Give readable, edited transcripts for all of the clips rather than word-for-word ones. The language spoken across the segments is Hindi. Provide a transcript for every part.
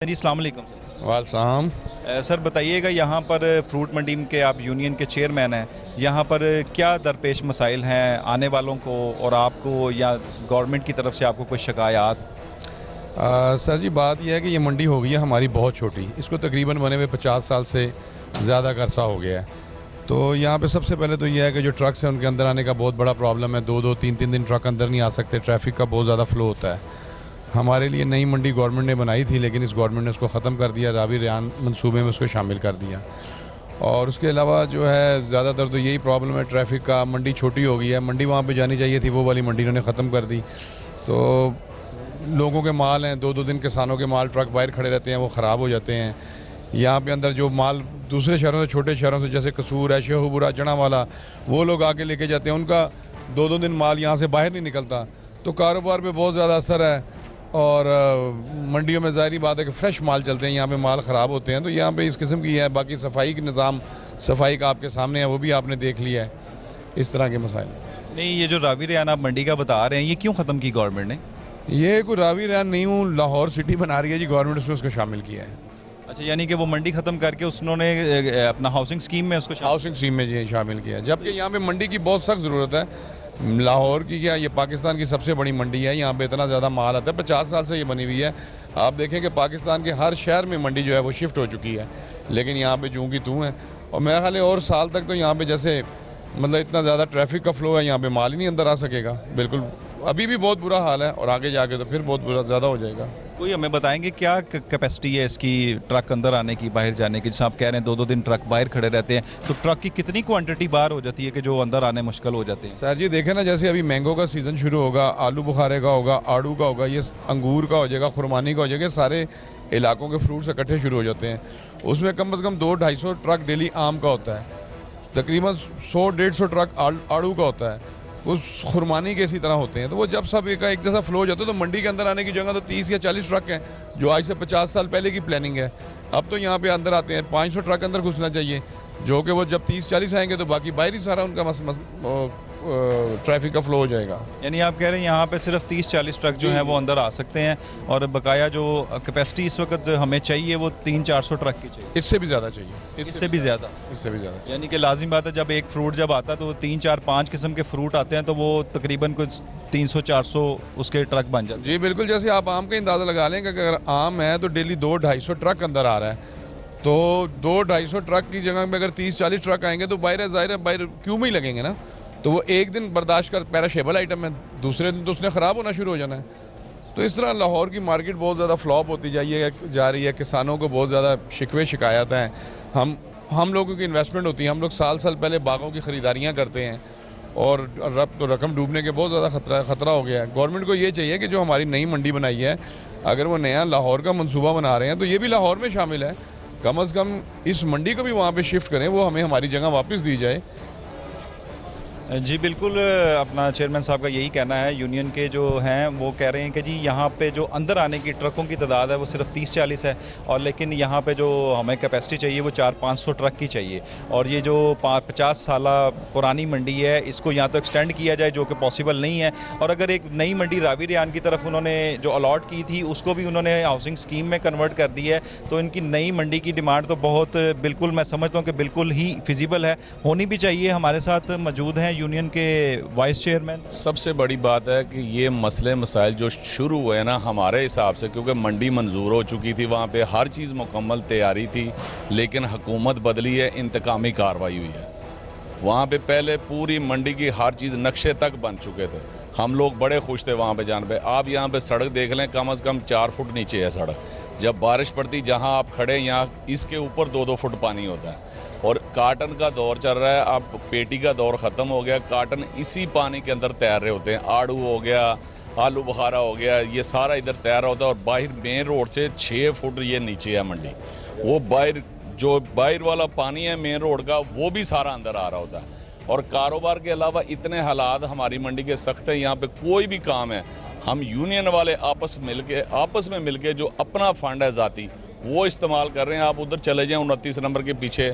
जी अस्सलाम वालेकुम सर। वालसाम। सर बताइएगा, यहाँ पर फ्रूट मंडी के आप यूनियन के चेयरमैन हैं, यहाँ पर क्या दरपेश मसाइल हैं आने वालों को और आपको, या गवर्नमेंट की तरफ से आपको कोई शिकायत? सर जी, बात यह है कि ये मंडी हो गई है हमारी बहुत छोटी। इसको तकरीबन बने हुए 50 साल से ज़्यादा का अरसा हो गया है। तो यहाँ पे सबसे पहले तो यह है कि जो ट्रक्स हैं उनके अंदर आने का बहुत बड़ा प्रॉब्लम है। 2-2, 3-3 दिन ट्रक अंदर नहीं आ सकते। ट्रैफिक का बहुत ज़्यादा फ़्लो होता है। हमारे लिए नई मंडी गवर्नमेंट ने बनाई थी, लेकिन इस गवर्नमेंट ने उसको ख़त्म कर दिया। रावी रेहान मंसूबे में उसको शामिल कर दिया। और उसके अलावा जो है ज़्यादातर तो यही प्रॉब्लम है ट्रैफिक का। मंडी छोटी हो गई है। मंडी वहाँ पे जानी चाहिए थी, वो वाली मंडी इन्होंने ख़त्म कर दी। तो लोगों के माल हैं, 2-2 दिन किसानों के माल ट्रक बाहर खड़े रहते हैं, वो ख़राब हो जाते हैं। यहाँ पे अंदर जो माल दूसरे शहरों से, छोटे शहरों से जैसे कसूर है, शेखुपुरा, चनावाला, वो लोग आके लेके जाते हैं। उनका 2-2 दिन माल यहाँ से बाहर नहीं निकलता, तो कारोबार पे बहुत ज़्यादा असर है। और मंडियों में ज़ाहिर बात है कि फ़्रेश माल चलते हैं, यहाँ पे माल ख़राब होते हैं। तो यहाँ पे इस किस्म की है। बाकी सफाई के निज़ाम, सफाई का आपके सामने है, वो भी आपने देख लिया है। इस तरह के मसाइल नहीं, ये जो रावी रेहान आप मंडी का बता रहे हैं, ये क्यों ख़त्म की गवर्नमेंट ने? ये कोई रावी रेहान नहीं हूँ, लाहौर सिटी बना रही है जी गवर्नमेंट, उसमें उसको शामिल किया है। अच्छा, यानी कि वो मंडी ख़त्म करके उन्होंने अपना हाउसिंग स्कीम में उसको हाउसिंग स्कीम में जी शामिल किया है। जबकि यहाँ पे मंडी की बहुत सख्त ज़रूरत है। लाहौर की क्या, ये पाकिस्तान की सबसे बड़ी मंडी है। यहाँ पे इतना ज़्यादा माल आता है। 50 साल से ये बनी हुई है। आप देखें कि पाकिस्तान के हर शहर में मंडी जो है वो शिफ्ट हो चुकी है, लेकिन यहाँ पे जूँ की तू है। और मेरा ख्याल है और साल तक तो यहाँ पे जैसे मतलब इतना ज़्यादा ट्रैफिक का फ़्लो है, यहाँ पे माल ही नहीं अंदर आ सकेगा। बिल्कुल अभी भी बहुत बुरा हाल है, और आगे जाके तो फिर बहुत बुरा ज़्यादा हो जाएगा। कोई हमें बताएंगे क्या कैपेसिटी है इसकी, ट्रक अंदर आने की, बाहर जाने की? जैसे आप कह रहे हैं 2-2 दिन ट्रक बाहर खड़े रहते हैं, तो ट्रक की कितनी क्वांटिटी बाहर हो जाती है कि जो अंदर आने मुश्किल हो जाते हैं? सर जी देखें ना, जैसे अभी मैंगो का सीज़न शुरू होगा, आलू बुखारे का होगा, आड़ू का होगा, ये अंगूर का हो जाएगा, खुरमानी का हो जाएगा। सारे इलाकों के फ्रूट्स इकट्ठे शुरू हो जाते हैं। उसमें कम से कम 200-250 ट्रक डेली आम का होता है। तकरीबन 100-150 ट्रक आड़ू का होता है। वो खुरमानी के इसी तरह होते हैं। तो वो जब सब एक जैसा फ्लो हो जाता है, तो मंडी के अंदर आने की जगह तो 30 या 40 ट्रक हैं, जो आज से 50 साल पहले की प्लानिंग है। अब तो यहाँ पे अंदर आते हैं 500 ट्रक अंदर घुसना चाहिए, जो कि वो जब 30-40 आएंगे तो बाकी बाहर ही सारा उनका ट्रैफिक का फ्लो हो जाएगा। यानी आप कह रहे हैं यहाँ पे सिर्फ 30-40 ट्रक जो हैं वो अंदर आ सकते हैं, और बकाया जो कैपेसिटी इस वक्त हमें चाहिए वो 300-400 ट्रक की चाहिए? इससे भी ज़्यादा चाहिए। इससे भी ज़्यादा? इससे भी ज़्यादा। यानी कि लाजिम बात है, जब एक फ्रूट जब आता है तो 3-4-5 किस्म के फ्रूट आते हैं, तो वो तकरीबन कुछ 300-400 उसके ट्रक बन जाते हैं। जी बिल्कुल। जैसे आप आम का अंदाज़ा लगा लें कि अगर आम है तो डेली 200-250 ट्रक अंदर आ रहा है, तो 200-250 ट्रक की जगह में अगर 30-40 ट्रक आएंगे तो बाहर ज़ाहिर है बाहर क्यों में ही लगेंगे ना। तो वो एक दिन बर्दाश्त कर, पेरिशेबल आइटम है, दूसरे दिन तो उसने ख़राब होना शुरू हो जाना है। तो इस तरह लाहौर की मार्केट बहुत ज़्यादा फ्लॉप होती जा रही है। किसानों को बहुत ज़्यादा शिकवे शिकायत हैं। हम लोगों की इन्वेस्टमेंट होती है, हम लोग साल पहले बागों की ख़रीदारियाँ करते हैं, और रकम डूबने के बहुत ज़्यादा ख़तरा हो गया है। गवर्नमेंट को ये चाहिए कि जो हमारी नई मंडी बनाई है, अगर वो नया लाहौर का मनसूबा बना रहे हैं तो ये भी लाहौर में शामिल है। कम से कम इस मंडी को भी वहाँ पे शिफ्ट करें, वो हमें हमारी जगह वापस दी जाए। जी बिल्कुल, अपना चेयरमैन साहब का यही कहना है। यूनियन के जो हैं वो कह रहे हैं कि जी यहाँ पे जो अंदर आने की ट्रकों की तादाद है वो सिर्फ 30-40 है, और लेकिन यहाँ पे जो हमें कैपेसिटी चाहिए वो 400-500 ट्रक की चाहिए। और ये जो 50 साल पुरानी मंडी है, इसको यहाँ तो एक्सटेंड किया जाए, जो कि पॉसिबल नहीं है। और अगर एक नई मंडी रावी रेहान की तरफ उन्होंने जो अलॉट की थी, उसको भी उन्होंने हाउसिंग स्कीम में कन्वर्ट कर दी है, तो इनकी नई मंडी की डिमांड तो बहुत, बिल्कुल मैं समझता हूँ कि बिल्कुल ही फिजिबल है, होनी भी चाहिए। हमारे साथ मौजूद हैं यूनियन के वाइस चेयरमैन। सबसे बड़ी बात है कि ये मसले मसाइल जो शुरू हुए ना हमारे हिसाब से, क्योंकि मंडी मंजूर हो चुकी थी, वहाँ पे हर चीज़ मुकम्मल तैयारी थी, लेकिन हुकूमत बदली है, इंतकामी कार्रवाई हुई है। वहाँ पे पहले पूरी मंडी की हर चीज़ नक्शे तक बन चुके थे। हम लोग बड़े खुश थे वहाँ पे जाने पे। आप यहाँ पे सड़क देख लें, कम से कम 4 फुट नीचे है सड़क। जब बारिश पड़ती, जहाँ आप खड़े यहाँ इसके ऊपर 2-2 फुट पानी होता है। और काटन का दौर चल रहा है, अब पेटी का दौर ख़त्म हो गया। काटन इसी पानी के अंदर तैर रहे होते हैं। आड़ू हो गया, आलू बुखारा हो गया, ये सारा इधर तैयार होता है। और बाहर मेन रोड से 6 फुट ये नीचे है मंडी। वो बाहर वाला पानी है मेन रोड का, वो भी सारा अंदर आ रहा होता है। और कारोबार के अलावा इतने हालात हमारी मंडी के सख्त हैं, यहाँ पे कोई भी काम है, हम यूनियन वाले आपस में मिलके जो अपना फंड है ज़ाती, वो इस्तेमाल कर रहे हैं। आप उधर चले जाएं 29 नंबर के पीछे,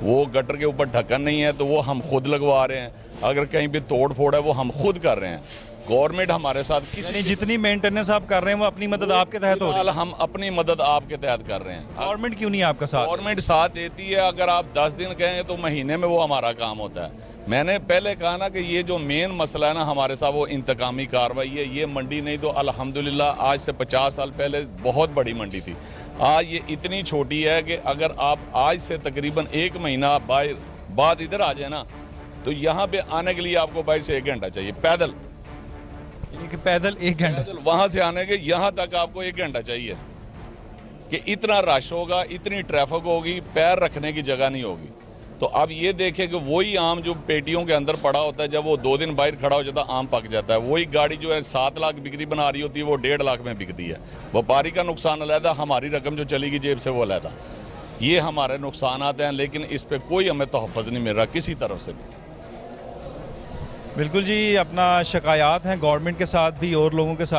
वो गटर के ऊपर ढक्कन नहीं है तो वो हम खुद लगवा रहे हैं। अगर कहीं भी तोड़ फोड़ है वो हम खुद कर रहे हैं। गवर्नमेंट हमारे साथ किसी यानी जितनी मेंटेनेंस आप कर रहे हैं वो अपनी मदद आपके तहत हो रही है। फिलहाल हम अपनी मदद आपके तहत कर रहे हैं। गवर्नमेंट क्यों नहीं आपका साथ? गवर्नमेंट साथ देती है, अगर आप 10 दिन कहेंगे तो महीने में वो हमारा काम होता है। मैंने पहले कहा ना कि ये जो मेन मसला है ना हमारे साथ, वो इंतकामी कार्रवाई है। ये मंडी नहीं तो अल्हम्दुलिल्लाह आज से 50 साल पहले बहुत बड़ी मंडी थी, आज ये इतनी छोटी है कि अगर आप आज से तकरीबन 1 महीना बाद इधर आ जाए ना, तो यहाँ पे आने के लिए आपको बाहर से 1 घंटा चाहिए पैदल। यानी कि पैदल 1 घंटा? वहाँ से आने के यहाँ तक आपको 1 घंटा चाहिए कि इतना रश होगा, इतनी ट्रैफिक होगी, पैर रखने की जगह नहीं होगी। तो अब ये देखें कि वही आम जो पेटियों के अंदर पड़ा होता है, जब वो 2 दिन बाहर खड़ा हो जाता है आम पक जाता है। वही गाड़ी जो है 7 लाख बिक्री बना रही होती है वो 1.5 लाख में बिकती है। व्यापारी का नुकसान अलहदा, हमारी रकम जो चलेगी जेब से वो अलहदा। ये हमारे नुकसानात हैं, लेकिन इस पर कोई हमें तहफ़्फ़ुज़ नहीं मिल रहा किसी तरफ से भी। बिल्कुल जी, अपना शिकायत हैं गवर्नमेंट के साथ भी और लोगों के साथ